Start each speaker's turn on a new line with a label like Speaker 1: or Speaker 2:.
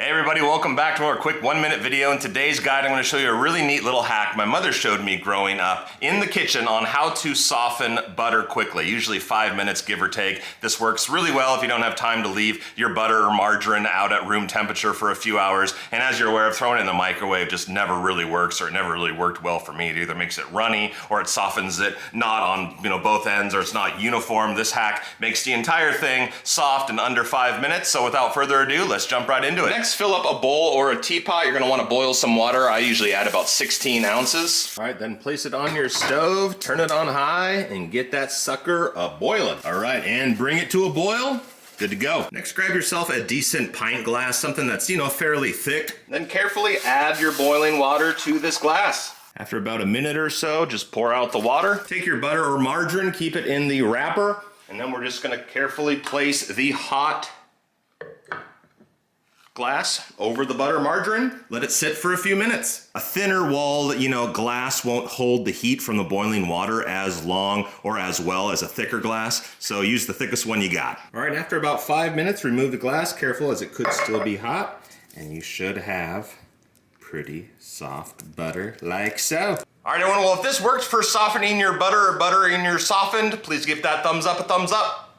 Speaker 1: Hey everybody, welcome back to our quick 1-minute video. In today's guide, I'm going to show you a really neat little hack my mother showed me growing up in the kitchen on how to soften butter quickly, usually 5 minutes, give or take. This works really well if you don't have time to leave your butter or margarine out at room temperature for a few hours. And as you're aware of, throwing it in the microwave just never really works, or it never really worked well for me. It either makes it runny or it softens it not on both ends, or it's not uniform. This hack makes the entire thing soft in under 5 minutes. So without further ado, let's jump right into it. Next, fill up a bowl or a teapot. You're gonna wanna boil some water. I usually add about 16 ounces. All right, then place it on your stove, turn it on high, and get that sucker a-boiling. All right, and bring it to a boil. Good to go. Next, grab yourself a decent pint glass, something that's, fairly thick. Then carefully add your boiling water to this glass. After about a minute or so, just pour out the water. Take your butter or margarine, keep it in the wrapper, and then we're just gonna carefully place the hot glass over the butter margarine. Let it sit for a few minutes. A thinner walled, glass won't hold the heat from the boiling water as long or as well as a thicker glass, so use the thickest one you got. All right, after about 5 minutes, remove the glass, careful as it could still be hot, and you should have pretty soft butter like so. All right, everyone, well, if this worked for softening your butter or buttering your softened, please give that thumbs up a thumbs up.